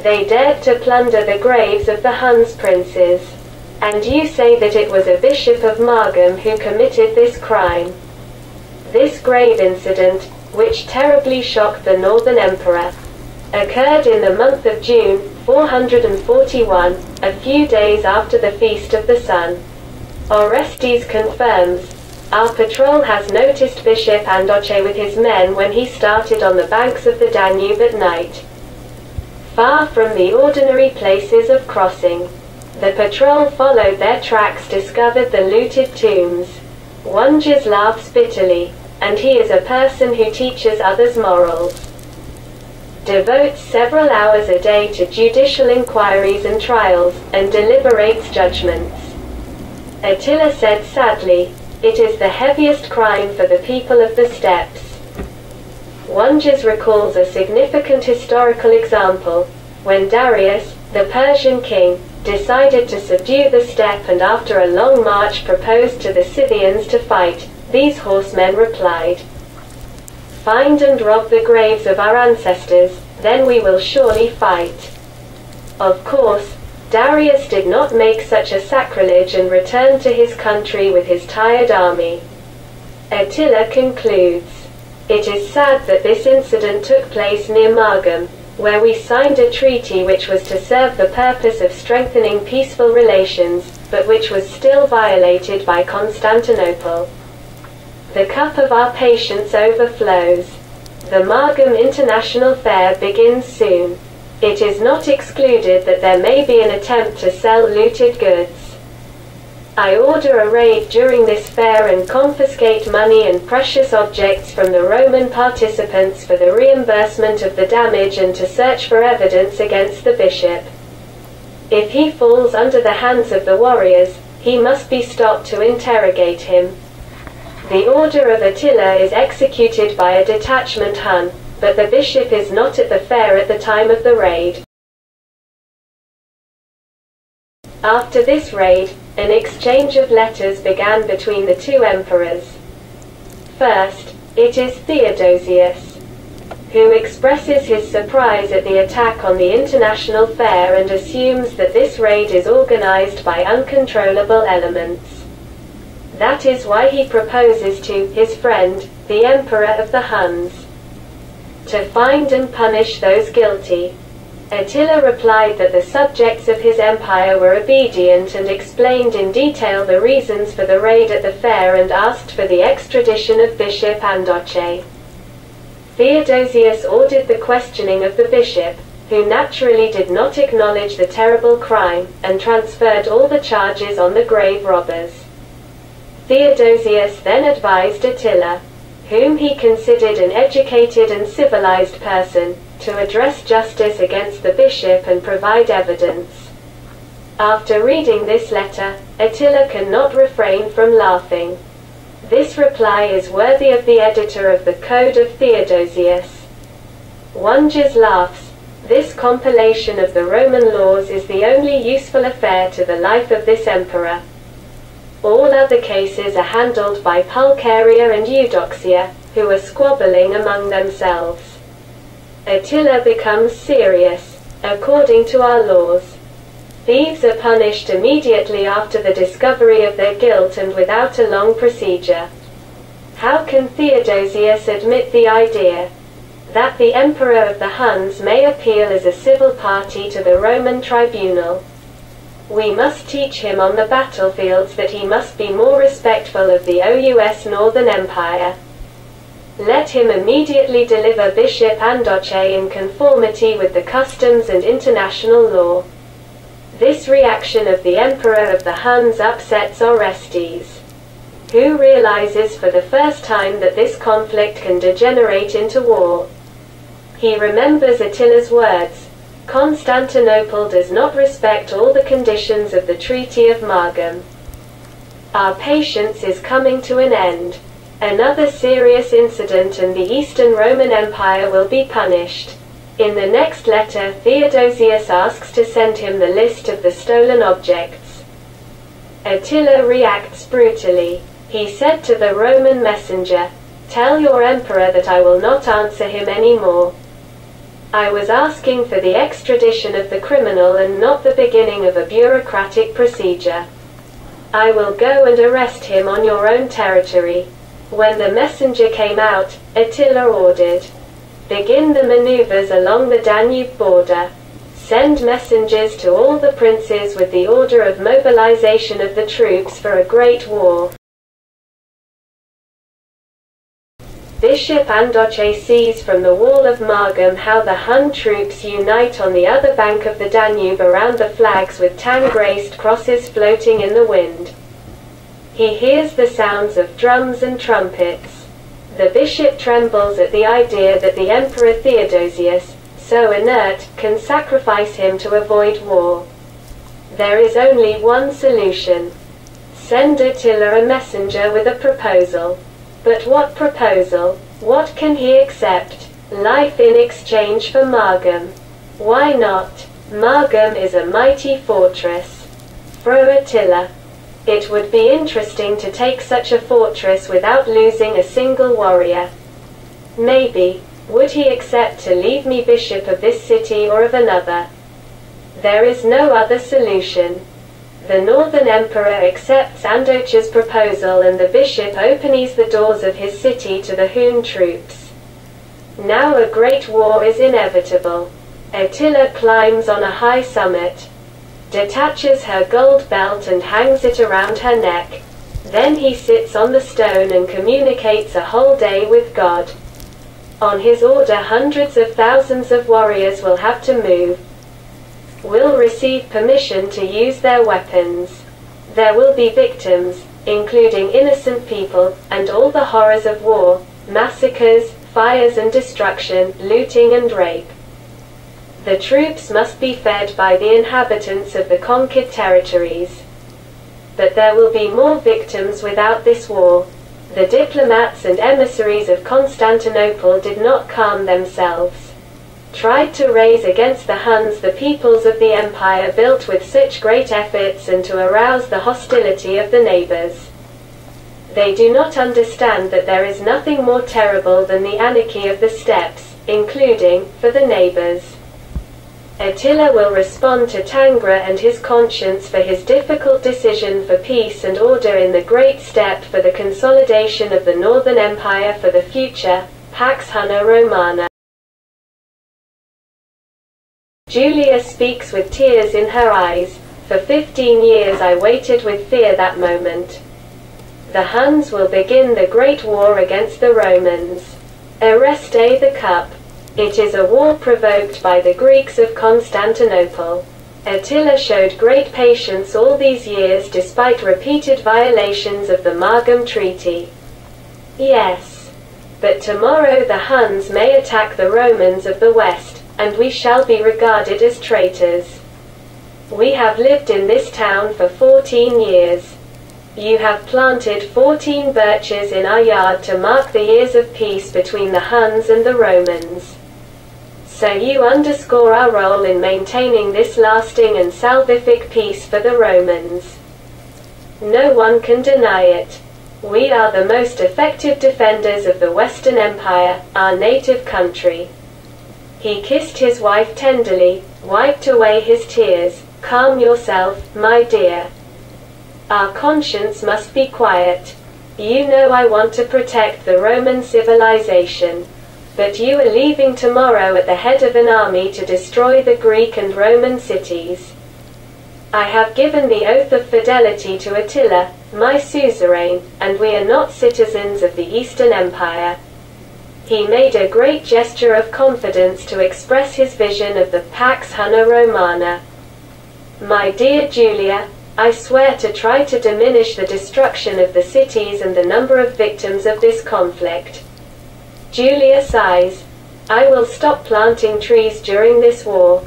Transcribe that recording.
They dared to plunder the graves of the Huns princes. And you say that it was a bishop of Margum who committed this crime. This grave incident, which terribly shocked the northern emperor, occurred in the month of June, 441, a few days after the Feast of the Sun. Orestes confirms, our patrol has noticed Bishop Andoche with his men when he started on the banks of the Danube at night. Far from the ordinary places of crossing, the patrol followed their tracks, discovered the looted tombs. Wonges laughs bitterly, and he is a person who teaches others morals. Devotes several hours a day to judicial inquiries and trials, and deliberates judgments. Attila said sadly, it is the heaviest crime for the people of the steppes. Wonges recalls a significant historical example, when Darius, the Persian king, decided to subdue the steppe and after a long march proposed to the Scythians to fight. These horsemen replied, "Find and rob the graves of our ancestors, then we will surely fight." Of course, Darius did not make such a sacrilege and returned to his country with his tired army. Attila concludes, it is sad that this incident took place near Margum, where we signed a treaty which was to serve the purpose of strengthening peaceful relations, but which was still violated by Constantinople. The cup of our patience overflows. The Margum International Fair begins soon. It is not excluded that there may be an attempt to sell looted goods. I order a raid during this fair and confiscate money and precious objects from the Roman participants for the reimbursement of the damage and to search for evidence against the bishop. If he falls under the hands of the warriors, he must be stopped to interrogate him. The order of Attila is executed by a detachment Hun, but the bishop is not at the fair at the time of the raid. After this raid, an exchange of letters began between the two emperors. First, it is Theodosius, who expresses his surprise at the attack on the international fair and assumes that this raid is organized by uncontrollable elements. That is why he proposes to his friend, the Emperor of the Huns, to find and punish those guilty. Attila replied that the subjects of his empire were obedient and explained in detail the reasons for the raid at the fair and asked for the extradition of Bishop Andoche. Theodosius ordered the questioning of the bishop, who naturally did not acknowledge the terrible crime, and transferred all the charges on the grave robbers. Theodosius then advised Attila, whom he considered an educated and civilized person, to address justice against the bishop and provide evidence. After reading this letter, Attila cannot refrain from laughing. This reply is worthy of the editor of the Code of Theodosius. Wonges laughs, this compilation of the Roman laws is the only useful affair to the life of this emperor. All other cases are handled by Pulcheria and Eudoxia, who are squabbling among themselves. Attila becomes serious. According to our laws, thieves are punished immediately after the discovery of their guilt and without a long procedure. How can Theodosius admit the idea that the emperor of the Huns may appeal as a civil party to the Roman tribunal? We must teach him on the battlefields that he must be more respectful of the OUS Northern Empire. Let him immediately deliver Bishop Andoche in conformity with the customs and international law. This reaction of the Emperor of the Huns upsets Orestes, who realizes for the first time that this conflict can degenerate into war. He remembers Attila's words, Constantinople does not respect all the conditions of the Treaty of Margum. Our patience is coming to an end. Another serious incident and the Eastern Roman Empire will be punished. In the next letter, Theodosius asks to send him the list of the stolen objects. Attila reacts brutally. He said to the Roman messenger, "Tell your emperor that I will not answer him any more." I was asking for the extradition of the criminal and not the beginning of a bureaucratic procedure. I will go and arrest him on your own territory. When the messenger came out, Attila ordered, "Begin the maneuvers along the Danube border. Send messengers to all the princes with the order of mobilization of the troops for a great war." Bishop Andoche sees from the wall of Margum how the Hun troops unite on the other bank of the Danube around the flags with tan-graced crosses floating in the wind. He hears the sounds of drums and trumpets. The bishop trembles at the idea that the Emperor Theodosius, so inert, can sacrifice him to avoid war. There is only one solution. Send Attila a messenger with a proposal. But what proposal? What can he accept? Life in exchange for Margum. Why not? Margum is a mighty fortress. For Attila, it would be interesting to take such a fortress without losing a single warrior. Maybe, would he accept to leave me bishop of this city or of another? There is no other solution. The northern emperor accepts Andoche's proposal and the bishop opens the doors of his city to the Hun troops. Now a great war is inevitable. Attila climbs on a high summit, detaches her gold belt and hangs it around her neck. Then he sits on the stone and communicates a whole day with God. On his order hundreds of thousands of warriors will have to move, will receive permission to use their weapons. There will be victims, including innocent people, and all the horrors of war, massacres, fires and destruction, looting and rape. The troops must be fed by the inhabitants of the conquered territories. But there will be more victims without this war. The diplomats and emissaries of Constantinople did not calm themselves. Tried to raise against the Huns the peoples of the empire built with such great efforts and to arouse the hostility of the neighbors. They do not understand that there is nothing more terrible than the anarchy of the steppes, including, for the neighbors. Attila will respond to Tangra and his conscience for his difficult decision for peace and order in the great step for the consolidation of the northern empire for the future, Pax Hunna Romana. Julia speaks with tears in her eyes. For 15 years I waited with fear that moment. The Huns will begin the great war against the Romans. Arreste the cup. It is a war provoked by the Greeks of Constantinople. Attila showed great patience all these years despite repeated violations of the Margum Treaty. Yes. But tomorrow the Huns may attack the Romans of the West, and we shall be regarded as traitors. We have lived in this town for 14 years. You have planted 14 birches in our yard to mark the years of peace between the Huns and the Romans. So you underscore our role in maintaining this lasting and salvific peace for the Romans. No one can deny it. We are the most effective defenders of the Western Empire, our native country. He kissed his wife tenderly, wiped away his tears. Calm yourself, my dear. Our conscience must be quiet. You know I want to protect the Roman civilization. But you are leaving tomorrow at the head of an army to destroy the Greek and Roman cities. I have given the oath of fidelity to Attila, my suzerain, and we are not citizens of the Eastern Empire. He made a great gesture of confidence to express his vision of the Pax Hunna Romana. My dear Julia, I swear to try to diminish the destruction of the cities and the number of victims of this conflict. Julia sighs. I will stop planting trees during this war,